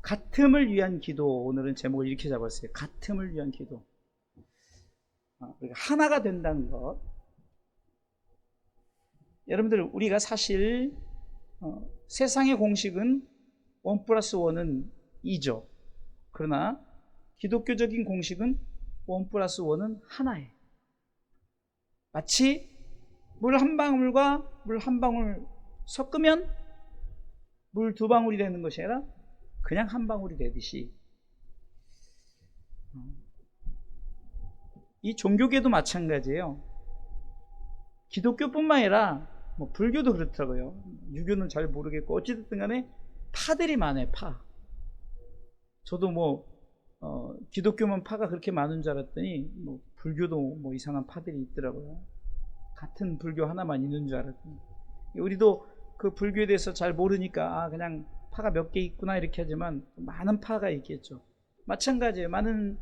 같음을 위한 기도. 오늘은 제목을 이렇게 잡았어요. 같음을 위한 기도. 하나가 된다는 것. 여러분들, 우리가 사실 세상의 공식은 1+1은 2죠. 그러나 기독교적인 공식은 1+1은 하나예요. 마치 물 한 방울과 물 한 방울 섞으면 물 2방울이 되는 것이 아니라 그냥 한 방울이 되듯이, 이 종교계도 마찬가지예요. 기독교뿐만 아니라 불교도 그렇더라고요. 유교는 잘 모르겠고 어찌됐든 간에 파들이 많아요. 파. 저도 기독교만 파가 그렇게 많은 줄 알았더니 불교도 이상한 파들이 있더라고요. 같은 불교 하나만 있는 줄 알았더니, 우리도 그 불교에 대해서 잘 모르니까 그냥 파가 몇 개 있구나 이렇게 하지만 많은 파가 있겠죠. 마찬가지예요. 많은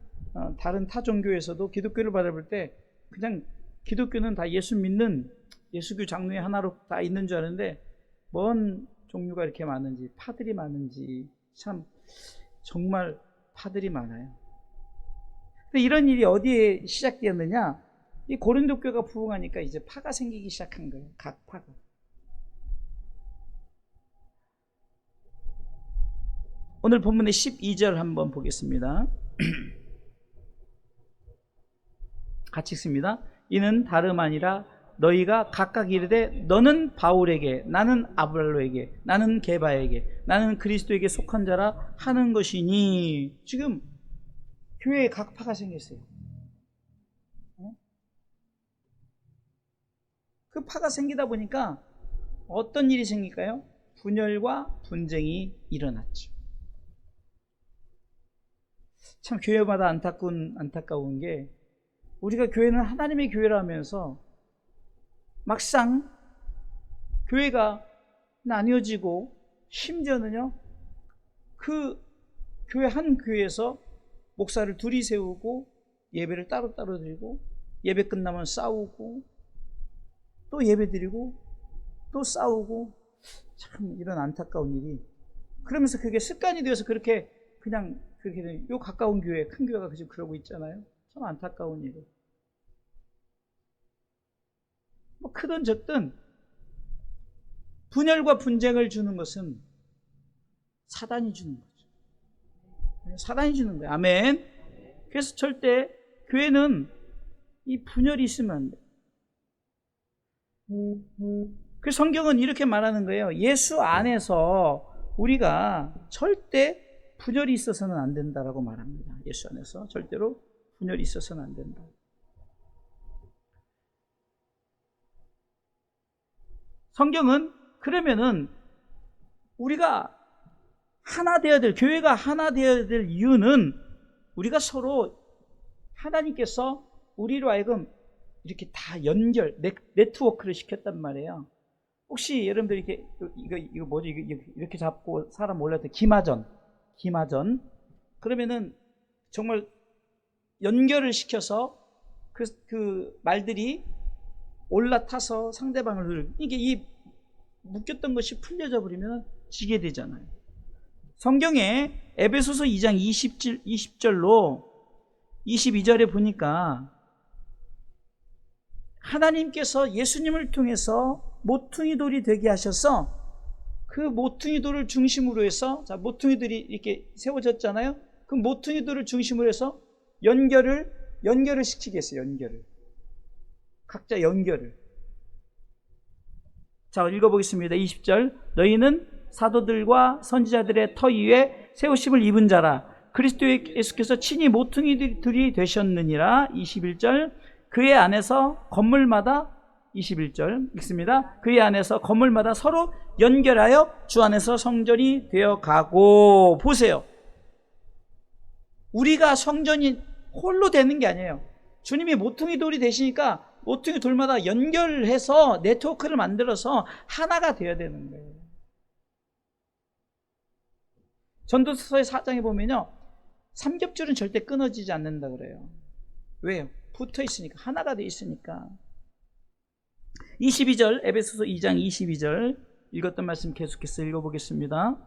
다른 타 종교에서도 기독교를 바라볼 때 그냥 기독교는 다 예수 믿는 예수교 장로의 하나로 다 있는 줄 아는데, 뭔 종류가 이렇게 많은지, 파들이 많은지, 참 정말 파들이 많아요. 근데 이런 일이 어디에 시작되었느냐? 이 고린도 교회가 부흥하니까 이제 파가 생기기 시작한 거예요. 각 파가. 오늘 본문의 12절 한번 보겠습니다. 같이 읽습니다. 이는 다름 아니라 너희가 각각 이르되 너는 바울에게, 나는 아볼로에게, 나는 게바에게, 나는 그리스도에게 속한 자라 하는 것이니. 지금 교회에 각 파가 생겼어요. 그 파가 생기다 보니까 어떤 일이 생길까요? 분열과 분쟁이 일어났죠. 참 교회마다 안타까운 게, 우리가 교회는 하나님의 교회라면서 막상 교회가 나뉘어지고, 심지어는요 그 교회 한 교회에서 목사를 둘이 세우고 예배를 따로따로 드리고, 예배 끝나면 싸우고, 또 예배 드리고 또 싸우고, 참 이런 안타까운 일이, 그러면서 그게 습관이 되어서 그렇게 그냥 그렇게 요 가까운 교회, 큰 교회가 지금 그러고 있잖아요. 참 안타까운 일이에요. 크든 적든 분열과 분쟁을 주는 것은 사단이 주는 거죠. 사단이 주는 거예요. 아멘. 그래서 절대 교회는 이 분열이 있으면 안 돼요. 그 성경은 이렇게 말하는 거예요. 예수 안에서 우리가 절대 분열이 있어서는 안 된다라고 말합니다. 예수 안에서 절대로 분열이 있어서는 안 된다. 성경은 그러면은 우리가 하나 되어야 될, 교회가 하나 되어야 될 이유는, 우리가 서로 하나님께서 우리로 하여금 이렇게 다 연결, 네트워크를 시켰단 말이에요. 혹시 여러분들 이거 뭐지? 이렇게 잡고 사람 올릴 때 기마전. 그러면은 정말 연결을 시켜서 그 말들이 올라타서 상대방을 이게 이 묶였던 것이 풀려져 버리면 지게 되잖아요. 성경에 에베소서 2장 20절로 22절에 보니까 하나님께서 예수님을 통해서 모퉁이 돌이 되게 하셔서, 그 모퉁이 돌을 중심으로 해서, 자, 모퉁이들이 이렇게 세워졌잖아요. 그 모퉁이 돌을 중심으로 해서 연결을 시키겠어요. 연결을. 각자 연결을. 자, 읽어보겠습니다. 20절. 너희는 사도들과 선지자들의 터 위에 세우심을 입은 자라. 그리스도 예수께서 친히 모퉁이들이 되셨느니라. 21절. 그의 안에서 건물마다, 21절 읽습니다. 그의 안에서 건물마다 서로 연결하여 주 안에서 성전이 되어 가고. 보세요. 우리가 성전이 홀로 되는 게 아니에요. 주님이 모퉁이 돌이 되시니까 모퉁이 돌마다 연결해서 네트워크를 만들어서 하나가 되어야 되는 거예요. 전도서의 4장에 보면요, 삼겹줄은 절대 끊어지지 않는다 그래요. 왜요? 붙어 있으니까, 하나가 돼 있으니까. 22절, 에베소서 2장 22절 읽었던 말씀 계속해서 읽어보겠습니다.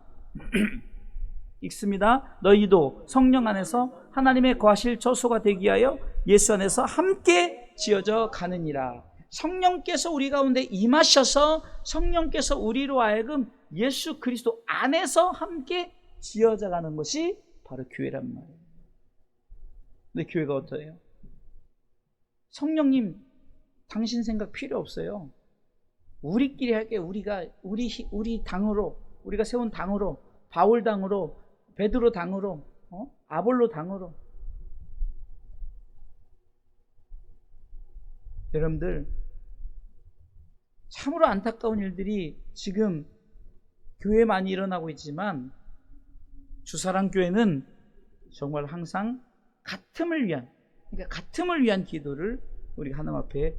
읽습니다. 너희도 성령 안에서 하나님의 거하실 처소가 되기 위하여 예수 안에서 함께 지어져 가느니라. 성령께서 우리 가운데 임하셔서 성령께서 우리로 하여금 예수 그리스도 안에서 함께 지어져 가는 것이 바로 교회란 말이에요. 근데 교회가 어떠해요? 성령님 당신 생각 필요 없어요. 우리끼리 할게요. 우리 당으로, 우리가 세운 당으로, 바울 당으로, 베드로 당으로, 아볼로 당으로. 여러분들, 참으로 안타까운 일들이 지금 교회에 많이 일어나고 있지만 주사랑교회는 정말 항상 같음을 위한 기도를 우리가 하나님 앞에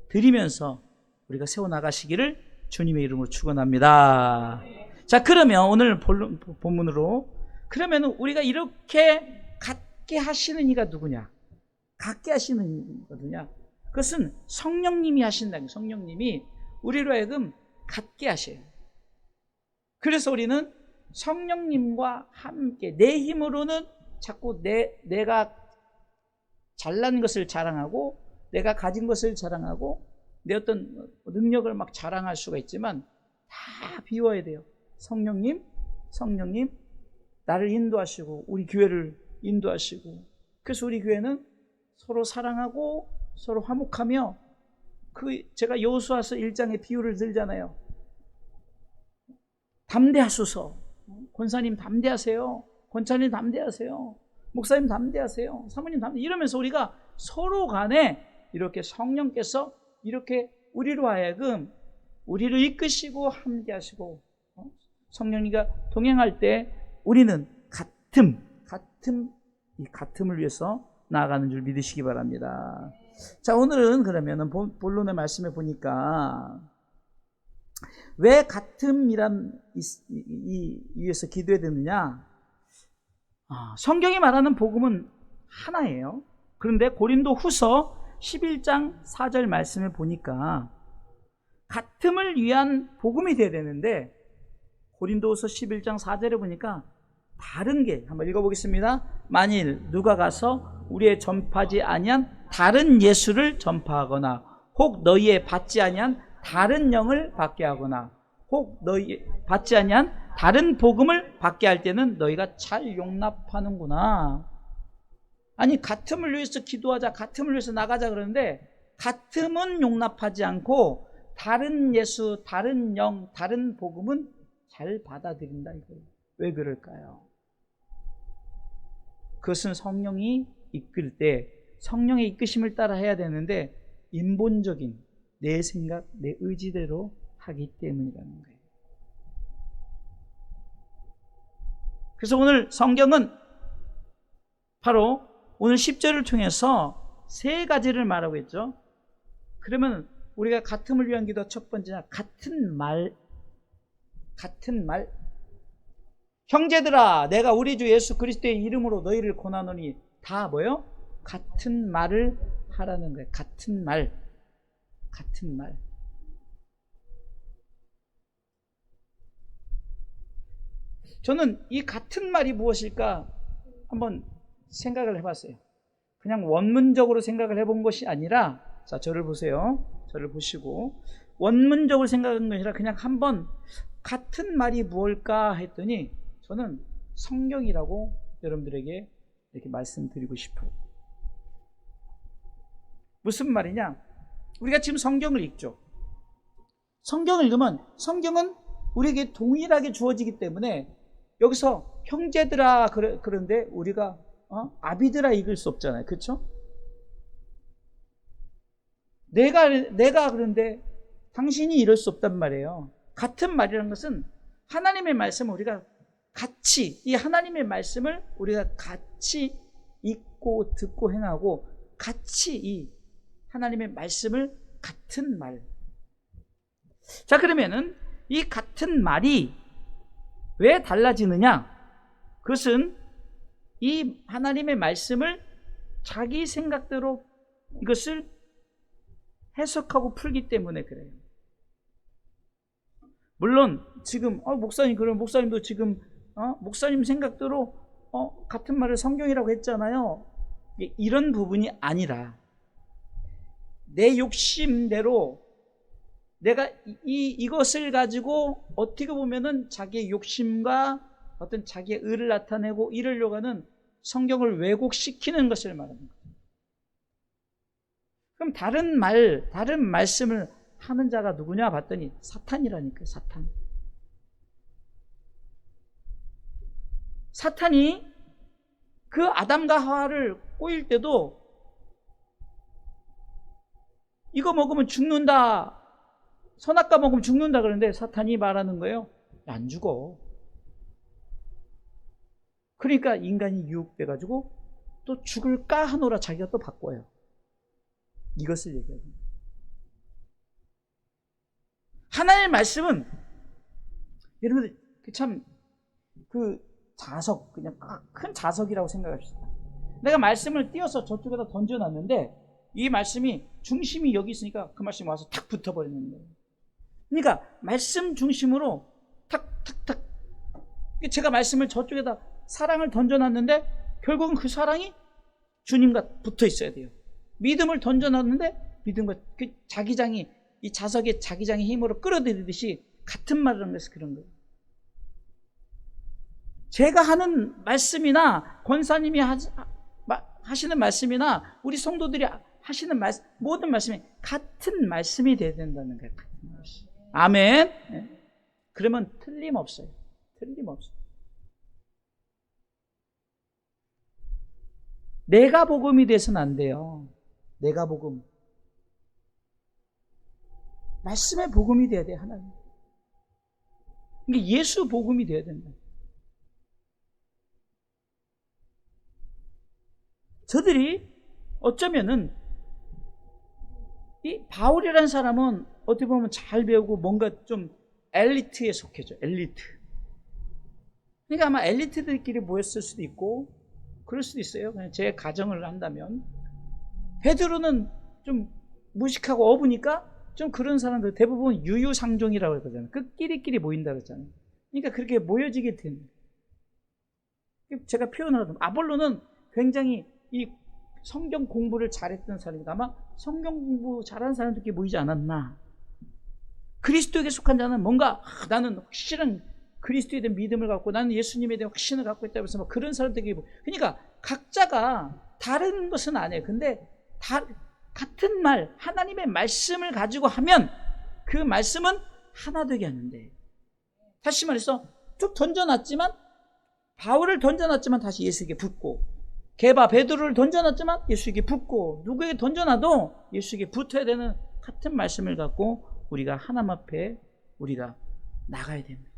드리면서 우리가 세워나가시기를 주님의 이름으로 축원합니다. 자, 그러면 오늘 본문으로, 그러면 우리가 이렇게 갖게 하시는 이가 누구냐? 갖게 하시는 이가 누구냐? 그것은 성령님이 하신다는 거예요. 성령님이 우리로 하여금 갖게 하셔요. 그래서 우리는 성령님과 함께, 내 힘으로는 자꾸 내가 잘난 것을 자랑하고 내가 가진 것을 자랑하고 내 어떤 능력을 막 자랑할 수가 있지만 다 비워야 돼요. 성령님 나를 인도하시고 우리 교회를 인도하시고, 그래서 우리 교회는 서로 사랑하고 서로 화목하며, 제가 여호수아서 1장의 비유를 들잖아요. 담대하소서. 권사님 담대하세요. 권사님 담대하세요. 목사님 담대하세요. 사모님 담대, 이러면서 우리가 서로 간에 이렇게 성령께서 이렇게 우리로 하여금 우리를 이끄시고 함께 하시고, 성령님과 동행할 때 우리는 이 같음을 위해서 나아가는 줄 믿으시기 바랍니다. 자, 오늘은 그러면은 본론의 말씀에 보니까 왜 같음이란 위해서 기도해야 되느냐? 성경이 말하는 복음은 하나예요. 그런데 고린도 후서 11장 4절 말씀을 보니까 같음을 위한 복음이 되어야 되는데, 고린도후서 11장 4절에 보니까 다른 게, 한번 읽어보겠습니다. 만일 누가 가서 우리의 전파지 아니한 다른 예수를 전파하거나 혹 너희의 받지 아니한 다른 영을 받게 하거나 혹 너희 받지 아니한 다른 복음을 받게 할 때는 너희가 잘 용납하는구나. 아니, 같음을 위해서 기도하자, 같음을 위해서 나가자 그러는데 같음은 용납하지 않고 다른 예수, 다른 영, 다른 복음은 잘 받아들인다 이거예요. 왜 그럴까요? 그것은 성령이 이끌 때 성령의 이끄심을 따라 해야 되는데 인본적인 내 생각, 내 의지대로 하기 때문이라는 거예요. 그래서 오늘 성경은 바로 오늘 10절을 통해서 세 가지를 말하고 있죠. 그러면 우리가 같음을 위한 기도 첫 번째는 같은 말. 형제들아, 내가 우리 주 예수 그리스도의 이름으로 너희를 권하노니, 다 뭐예요? 같은 말을 하라는 거예요. 같은 말. 저는 이 같은 말이 무엇일까 한번 생각을 해봤어요. 그냥 원문적으로 생각을 해본 것이 아니라, 자, 저를 보세요. 저를 보시고 원문적으로 생각한 것이 아니라 그냥 한번 같은 말이 무엇일까 했더니 저는 성경이라고 여러분들에게 이렇게 말씀드리고 싶어요. 무슨 말이냐? 우리가 지금 성경을 읽죠. 성경을 읽으면 성경은 우리에게 동일하게 주어지기 때문에 여기서 형제들아 그런데 우리가 아비들아 읽을 수 없잖아요. 그렇죠? 내가 그런데 당신이 이럴 수 없단 말이에요. 같은 말이라는 것은 하나님의 말씀을 우리가 같이, 이 하나님의 말씀을 우리가 같이 읽고 듣고 행하고 같이 이 하나님의 말씀을 같은 말. 자, 그러면은 이 같은 말이 왜 달라지느냐? 그것은 이 하나님의 말씀을 자기 생각대로 이것을 해석하고 풀기 때문에 그래요. 물론 지금 목사님, 그럼 목사님도 지금 목사님 생각대로 같은 말을 성경이라고 했잖아요. 이런 부분이 아니라 내 욕심대로 내가 이것을 가지고 어떻게 보면은 자기의 욕심과 어떤 자기의 의를 나타내고 이르려고 하는 성경을 왜곡시키는 것을 말합니다. 그럼 다른 말씀을 하는 자가 누구냐 봤더니 사탄이라니까요. 사탄이 그 아담과 하와를 꼬일 때도 이거 먹으면 죽는다, 선악과 먹으면 죽는다 그러는데 사탄이 말하는 거예요. 안 죽어. 그러니까 인간이 유혹돼가지고 또 죽을까 하노라 자기가 또 바꿔요. 이것을 얘기합니다. 하나님의 말씀은 여러분들 참 그 자석, 그냥 큰 자석이라고 생각합시다. 내가 말씀을 띄어서 저쪽에다 던져놨는데 이 말씀이 중심이 여기 있으니까 그 말씀이 와서 탁 붙어버리는 거예요. 그러니까 말씀 중심으로 탁탁탁, 제가 말씀을 저쪽에다 사랑을 던져놨는데 결국은 그 사랑이 주님과 붙어 있어야 돼요. 믿음을 던져놨는데 믿음과 그 자기장이, 이 자석의 자기장의 힘으로 끌어들이듯이 같은 말을 하는 것이 그런 거예요. 제가 하는 말씀이나 권사님이 하시는 말씀이나 우리 성도들이 하시는 말씀, 모든 말씀이 같은 말씀이 돼야 된다는 거예요. 같은 말씀. 아멘. 네. 그러면 틀림없어요. 내가 복음이 돼서는 안 돼요. 내가 복음. 말씀의 복음이 돼야 돼, 하나님. 이게 예수 복음이 돼야 된다. 저들이 어쩌면은 이 바울이라는 사람은 어떻게 보면 잘 배우고 뭔가 좀 엘리트에 속해져. 엘리트. 그러니까 아마 엘리트들끼리 모였을 수도 있고 그럴 수도 있어요. 그냥 제 가정을 한다면 베드로는 좀 무식하고 어부니까 좀 그런 사람들 대부분 유유상종이라고 그러잖아요. 그 끼리끼리 모인다 그러잖아요. 그러니까 그렇게 모여지게 된. 제가 표현하던 아볼로는 굉장히 이 성경 공부를 잘했던 사람이다. 아마 성경 공부 잘하는 사람들끼리 모이지 않았나. 그리스도에게 속한 자는 뭔가 나는 확실한 그리스도에 대한 믿음을 갖고 나는 예수님에 대한 확신을 갖고 있다고 해서 그런 사람들끼리 그러니까 각자가 다른 것은 아니에요. 근데 같은 말, 하나님의 말씀을 가지고 하면 그 말씀은 하나 되게 하는데, 다시 말해서 쭉 던져놨지만 바울을 던져놨지만 다시 예수에게 붙고, 게바 베드로를 던져놨지만 예수에게 붙고, 누구에게 던져놔도 예수에게 붙어야 되는 같은 말씀을 갖고 우리가 하나님 앞에 우리가 나가야 됩니다.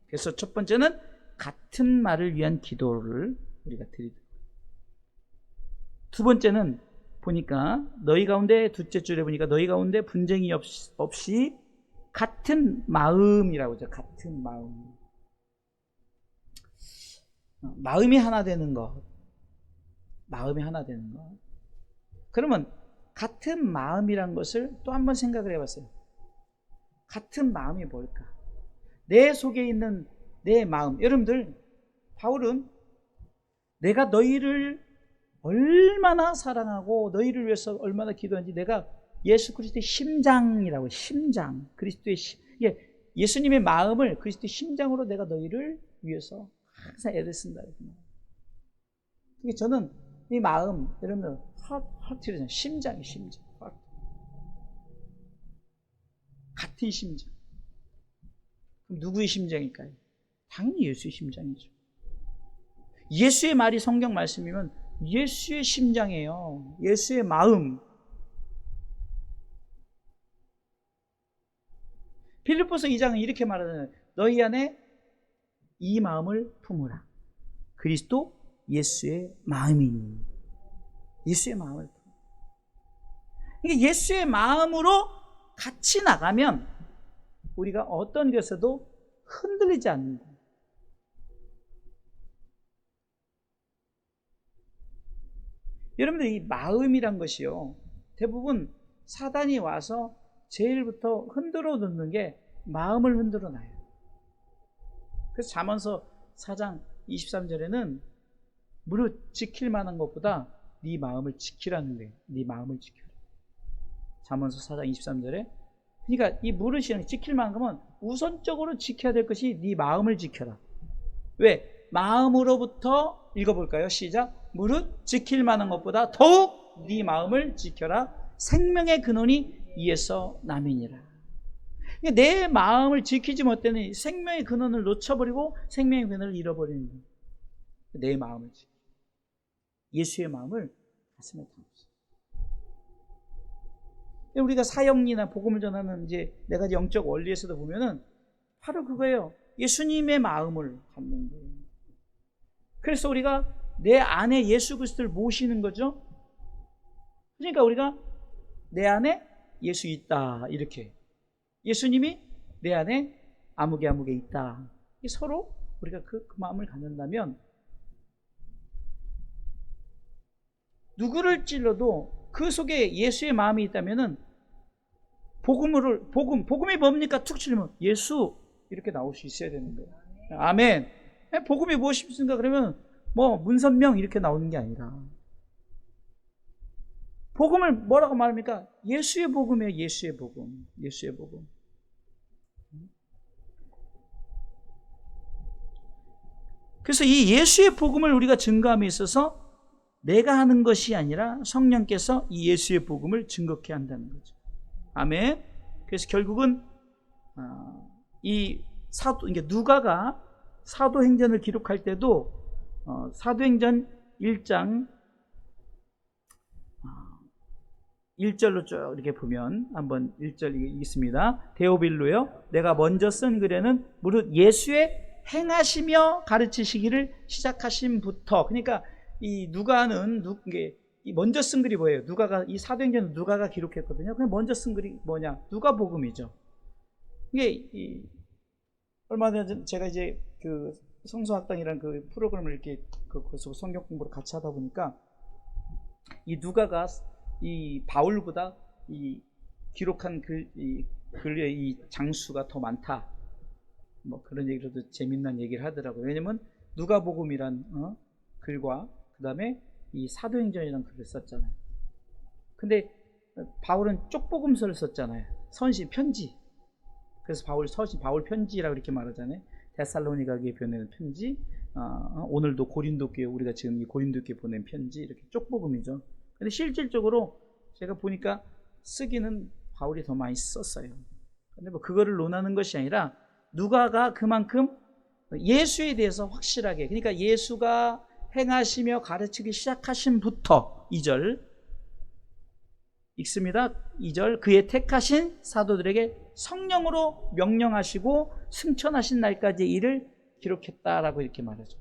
그래서 첫 번째는 같은 말을 위한 기도를 우리가 드리고, 두 번째는 보니까 너희 가운데, 둘째 줄에 보니까 너희 가운데 분쟁이 없이 같은 마음이라고 하죠. 같은 마음. 마음이 하나 되는 것. 마음이 하나 되는 것. 그러면 같은 마음이란 것을 또 한번 생각을 해봤어요. 같은 마음이 뭘까? 내 속에 있는 내 마음. 여러분들, 바울은 내가 너희를 얼마나 사랑하고 너희를 위해서 얼마나 기도하는지 내가 예수 그리스도의 심장이라고, 심장. 그리스도의 예수님의 마음을 그리스도의 심장으로 내가 너희를 위해서 항상 애를 쓴다. 그러니까 저는 이 마음, 여러분들 하트잖아요. 심장이 심장. 하트. 같은 심장. 그럼 누구의 심장일까요? 당연히 예수의 심장이죠. 예수의 말이 성경 말씀이면 예수의 심장이에요. 예수의 마음. 빌립보서 2장은 이렇게 말하잖아요. 너희 안에 이 마음을 품으라. 그리스도 예수의 마음이니. 예수의 마음을 품으라. 그러니까 예수의 마음으로 같이 나가면 우리가 어떤 것에도 흔들리지 않는다. 여러분들, 이 마음이란 것이요, 대부분 사단이 와서 제일부터 흔들어 놓는 게 마음을 흔들어 놔요. 그래서 잠언서 4장 23절에는 무릇 지킬 만한 것보다 네 마음을 지키라는 거예요. 네 마음을 지켜라. 잠언서 4장 23절에. 그러니까 이 무릇이 지킬 만한 거면 우선적으로 지켜야 될 것이 네 마음을 지켜라. 왜? 마음으로부터 읽어볼까요? 시작. 무릇 지킬 만한 것보다 더욱 네 마음을 지켜라. 생명의 근원이 이에서 남이니라. 그러니까 내 마음을 지키지 못하는 생명의 근원을 놓쳐버리고 생명의 근원을 잃어버리는 거예요. 내 마음을 지켜. 예수의 마음을 가슴에 담으세요. 우리가 사역이나 복음을 전하는 이제 네 가지 영적 원리에서도 보면은 바로 그거예요. 예수님의 마음을 갖는 거예요. 그래서 우리가 내 안에 예수 그리스도를 모시는 거죠. 그러니까 우리가 내 안에 예수 있다, 이렇게. 예수님이 내 안에 아무개 아무개 있다. 서로 우리가 그 마음을 갖는다면 누구를 찔러도 그 속에 예수의 마음이 있다면은 복음이 뭡니까? 툭 치면 예수 이렇게 나올 수 있어야 되는 거예요. 아멘. 복음이 무엇입니까? 그러면 뭐 문선명 이렇게 나오는 게 아니라 복음을 뭐라고 말합니까? 예수의 복음이에요. 예수의 복음. 예수의 복음. 그래서 이 예수의 복음을 우리가 증거함에 있어서 내가 하는 것이 아니라 성령께서 이 예수의 복음을 증거케 한다는 거죠. 아멘. 그래서 결국은 이 이게 누가가 사도행전을 기록할 때도 사도행전 1장 1절로 쭉 이렇게 보면 한번 1절 읽겠습니다. 데오빌로요, 내가 먼저 쓴 글에는 무릇 예수의 행하시며 가르치시기를 시작하심부터. 그러니까 이 누가는 이 먼저 쓴 글이 뭐예요? 누가가, 이 사도행전은 누가가 기록했거든요. 그냥 먼저 쓴 글이 뭐냐? 누가복음이죠. 이게 얼마 전에 제가 이제 그 성서학당이라는 그 프로그램을 이렇게 거기서 성경 공부를 같이 하다 보니까 이 누가가 이 바울보다 이 기록한 글의 이 장수가 더 많다. 뭐 그런 얘기로도 재밌는 얘기를 하더라고요. 왜냐면 누가복음이란 글과 그 다음에 이 사도행전이라는 글을 썼잖아요. 근데 바울은 쪽복음서를 썼잖아요. 선시 편지. 그래서 바울 편지라고 이렇게 말하잖아요. 데살로니가에 보내는 편지, 오늘도 고린도교회, 우리가 지금 이 고린도교회 보낸 편지, 이렇게 쪽복음이죠. 근데 실질적으로 제가 보니까 쓰기는 바울이 더 많이 썼어요. 근데 뭐 그거를 논하는 것이 아니라 누가가 그만큼 예수에 대해서 확실하게, 그러니까 예수가 행하시며 가르치기 시작하신부터 2절 읽습니다. 2절 그의 택하신 사도들에게 성령으로 명령하시고 승천하신 날까지의 일을 기록했다라고 이렇게 말하죠.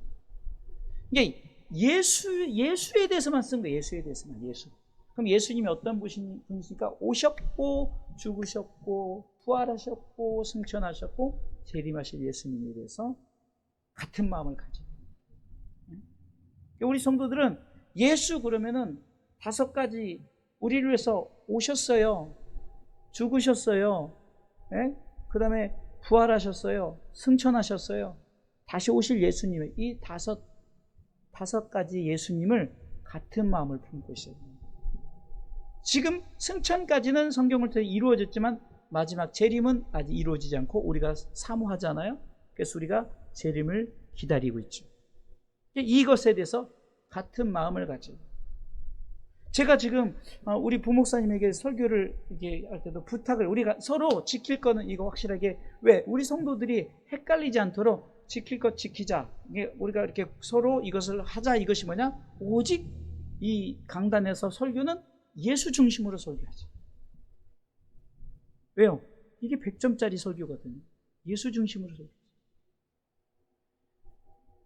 이게 예수에 대해서만 쓴 거예요. 예수에 대해서만. 예수. 그럼 예수님이 어떤 분이십니까? 오셨고 죽으셨고 부활하셨고 승천하셨고 재림하실 예수님에 대해서 같은 마음을 가지고. 우리 성도들은 예수 그러면은 5가지, 우리를 위해서 오셨어요, 죽으셨어요, 그 다음에 부활하셨어요, 승천하셨어요, 다시 오실 예수님, 이 다섯 가지 예수님을 같은 마음을 품고 있어요. 지금 승천까지는 성경을 통해 이루어졌지만 마지막 재림은 아직 이루어지지 않고 우리가 사모하잖아요. 그래서 우리가 재림을 기다리고 있죠. 이것에 대해서 같은 마음을 가져요. 제가 지금 우리 부목사님에게 설교를 이렇게 할 때도 부탁을, 우리가 서로 지킬 거는 이거 확실하게, 왜? 우리 성도들이 헷갈리지 않도록 지킬 것 지키자. 우리가 이렇게 서로 이것을 하자. 이것이 뭐냐? 오직 이 강단에서 설교는 예수 중심으로 설교하자. 왜요? 이게 100점짜리 설교거든요. 예수 중심으로 설교.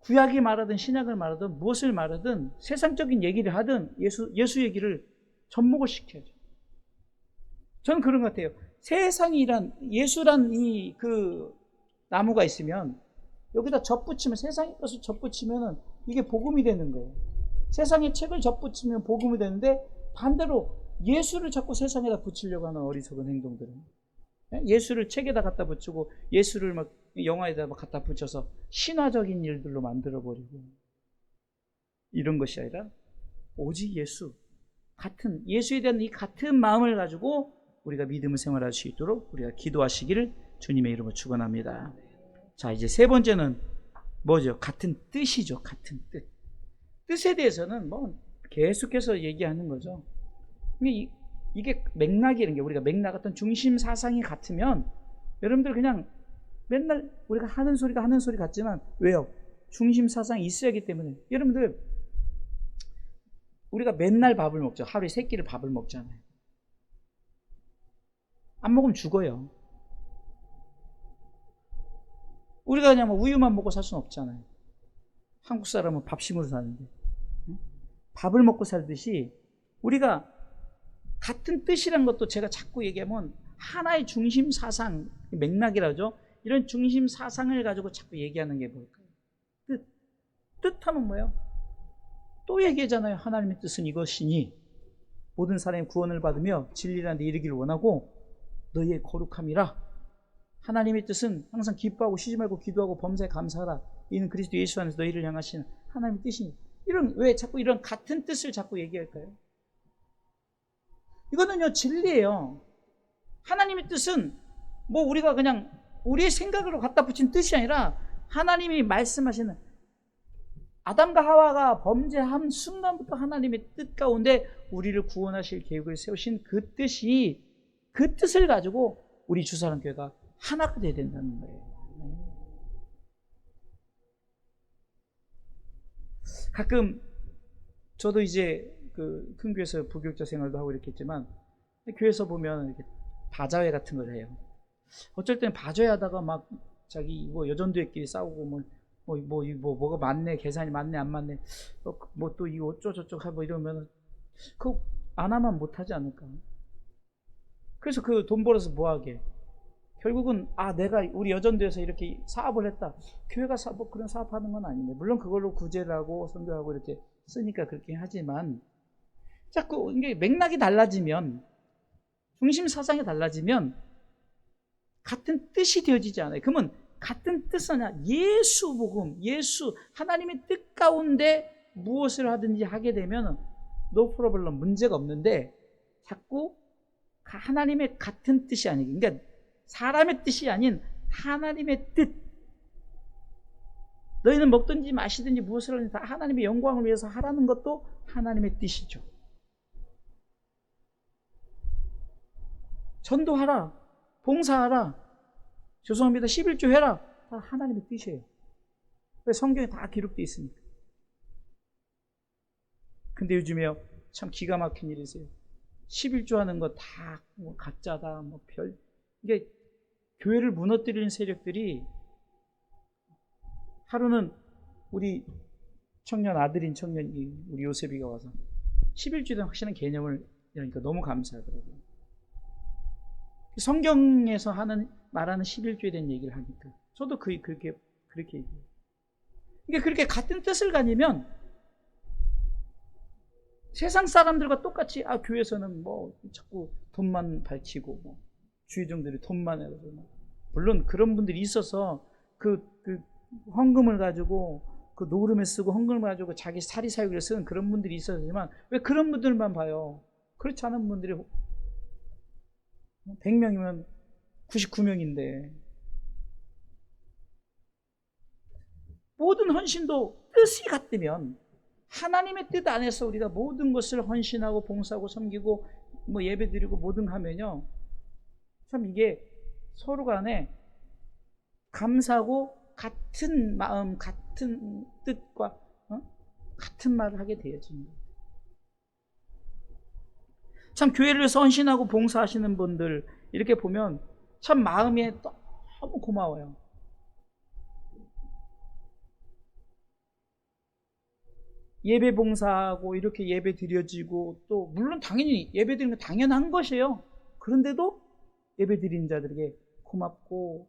구약이 말하든 신약을 말하든 무엇을 말하든 세상적인 얘기를 하든 예수 얘기를 접목을 시켜야죠. 저는 그런 것 같아요. 세상이란, 예수란 이 그 나무가 있으면 여기다 접붙이면, 세상의 것을 접붙이면 이게 복음이 되는 거예요. 세상의 책을 접붙이면 복음이 되는데 반대로 예수를 자꾸 세상에다 붙이려고 하는 어리석은 행동들은, 예수를 책에다 갖다 붙이고 예수를 막 영화에다 갖다 붙여서 신화적인 일들로 만들어버리고, 이런 것이 아니라 오직 예수, 같은 예수에 대한 이 같은 마음을 가지고 우리가 믿음을 생활할 수 있도록 우리가 기도하시기를 주님의 이름으로 축원합니다. 자, 이제 세 번째는 뭐죠? 같은 뜻이죠. 같은 뜻. 뜻에 대해서는 뭐 계속해서 얘기하는 거죠. 이게 맥락이라는 게, 우리가 맥락, 어떤 중심 사상이 같으면 여러분들 그냥 맨날 우리가 하는 소리가 하는 소리 같지만, 왜요? 중심 사상이 있어야 하기 때문에. 여러분들, 우리가 맨날 밥을 먹죠. 하루에 3끼를 밥을 먹잖아요. 안 먹으면 죽어요. 우리가 그냥 뭐 우유만 먹고 살 수는 없잖아요. 한국 사람은 밥심으로 사는데. 밥을 먹고 살듯이 우리가 같은 뜻이라는 것도, 제가 자꾸 얘기하면 하나의 중심 사상, 맥락이라죠. 이런 중심 사상을 가지고 자꾸 얘기하는 게 뭘까요? 뜻하면 뭐예요? 또 얘기하잖아요. 하나님의 뜻은 이것이니 모든 사람이 구원을 받으며 진리라는 데 이르기를 원하고 너희의 거룩함이라. 하나님의 뜻은 항상 기뻐하고 쉬지 말고 기도하고 범사에 감사하라. 이는 그리스도 예수 안에서 너희를 향하신 하나님의 뜻이니. 왜 자꾸 이런 같은 뜻을 자꾸 얘기할까요? 이거는요, 진리예요. 하나님의 뜻은 뭐 우리가 그냥 우리의 생각으로 갖다 붙인 뜻이 아니라, 하나님이 말씀하시는, 아담과 하와가 범죄한 순간부터 하나님의 뜻 가운데 우리를 구원하실 계획을 세우신 그 뜻이, 그 뜻을 가지고 우리 주사랑교회가 하나가 되어야 된다는 거예요. 가끔 저도 이제 그 큰 교회에서 부교육자 생활도 하고 이렇게 했지만, 교회에서 보면 이렇게 바자회 같은 걸 해요. 어쩔 때는 바자회 하다가 막 자기 뭐 여전도회끼리 싸우고 뭐가 맞네, 계산이 맞네 안 맞네, 뭐 또 이거 어쩌저쩌고 하고 이러면 그거 안 하면 못하지 않을까. 그래서 그 돈 벌어서 뭐하게, 결국은 내가 우리 여전도에서 이렇게 사업을 했다, 교회가 뭐 그런 사업하는 건 아닌데, 물론 그걸로 구제를 하고 선교하고 이렇게 쓰니까 그렇게 하지만, 자꾸 이게 맥락이 달라지면, 중심 사상이 달라지면 같은 뜻이 되어지지 않아요. 그러면 같은 뜻은 예수 복음, 예수 하나님의 뜻 가운데 무엇을 하든지 하게 되면 no problem, 문제가 없는데, 자꾸 하나님의 같은 뜻이 아니고, 그러니까 사람의 뜻이 아닌 하나님의 뜻, 너희는 먹든지 마시든지 무엇을 하든지 다 하나님의 영광을 위해서 하라는 것도 하나님의 뜻이죠. 전도하라, 봉사하라, 죄송합니다, 11조 해라, 다 하나님의 뜻이에요. 왜? 성경에 다 기록되어 있으니까. 근데 요즘에요, 참 기가 막힌 일이세요. 11조 하는 거 다 뭐 가짜다, 이게 교회를 무너뜨리는 세력들이, 하루는 우리 청년 아들인 청년이, 우리 요셉이가 와서 11조에 대한 확실한 개념을 이러니까 너무 감사하더라고요. 성경에서 말하는 11조에 대한 얘기를 하니까 저도 그렇게 얘기해요. 이게 그렇게 같은 뜻을 가지면 세상 사람들과 똑같이, 교회에서는 뭐 자꾸 돈만 밝히고 주의종들이 돈만 해가지고, 물론 그런 분들이 있어서 그 헌금을 가지고, 그 노름에 쓰고 헌금을 가지고 자기 사리사욕을 쓰는 그런 분들이 있었지만, 왜 그런 분들만 봐요? 그렇지 않은 분들이 100명이면 99명인데, 모든 헌신도 뜻이 같으면, 하나님의 뜻 안에서 우리가 모든 것을 헌신하고 봉사하고 섬기고 뭐 예배드리고 뭐든 하면요, 참 이게 서로 간에 감사하고 같은 마음, 같은 뜻과 같은 말을 하게 되어집니다. 참 교회를 위해서 헌신하고 봉사하시는 분들 이렇게 보면 참 마음이 너무 고마워요. 예배 봉사하고 이렇게 예배 드려지고, 또 물론 당연히 예배 드리는 건 당연한 것이에요. 그런데도 예배 드리는 자들에게 고맙고,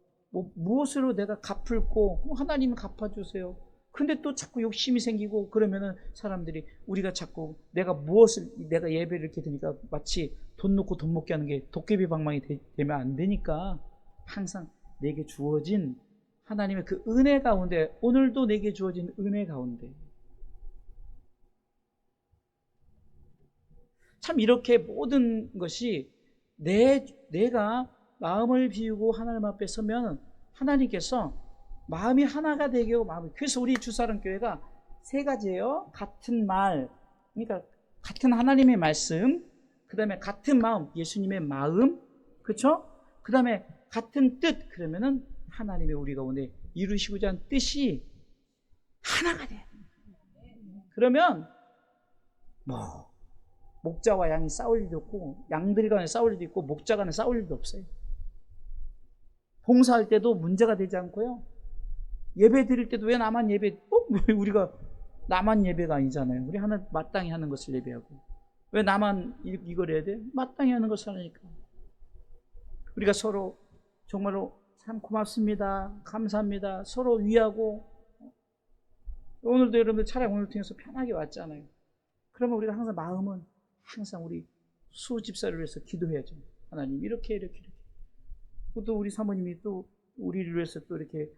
무엇으로 내가 갚을고, 하나님은 갚아주세요. 근데 또 자꾸 욕심이 생기고, 그러면은 사람들이, 우리가 자꾸 내가 예배를 이렇게 드니까 마치 돈 놓고 돈 먹게 하는 게 도깨비 방망이 되면 안 되니까, 항상 내게 주어진 하나님의 그 은혜 가운데, 오늘도 내게 주어진 은혜 가운데 참 이렇게 모든 것이 내가 마음을 비우고 하나님 앞에 서면 하나님께서 마음이 하나가 되게 하고 그래서 우리 주사랑교회가 세 가지예요. 같은 말, 그러니까 같은 하나님의 말씀, 그 다음에 같은 마음, 예수님의 마음, 그렇죠? 그 다음에 같은 뜻, 그러면은 하나님의 우리 가운데 이루시고자 하는 뜻이 하나가 돼. 그러면 뭐 목자와 양이 싸울 일도 없고, 양들 간에 싸울 일도 있고, 목자 간에 싸울 일도 없어요. 봉사할 때도 문제가 되지 않고요. 예배 드릴 때도 왜 나만 예배, 왜 우리가 나만 예배가 아니잖아요. 우리 하나 마땅히 하는 것을 예배하고, 왜 나만 이걸 해야 돼? 마땅히 하는 것을 하니까. 우리가 서로 정말로 참 고맙습니다, 감사합니다, 서로 위하고, 오늘도 여러분들 차라리 오늘 통해서 편하게 왔잖아요. 그러면 우리가 항상 마음은 항상 우리 수 집사를 위해서 기도해야죠. 하나님 이렇게. 또 우리 사모님이 또 우리를 위해서 또 이렇게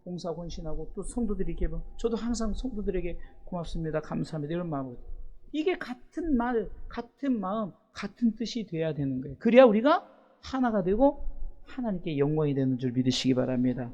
봉사 헌신하고, 또 성도들이 이렇게 저도 항상 성도들에게 고맙습니다, 감사합니다, 이런 마음으로. 이게 같은 말, 같은 마음, 같은 뜻이 돼야 되는 거예요. 그래야 우리가 하나가 되고 하나님께 영광이 되는 줄 믿으시기 바랍니다.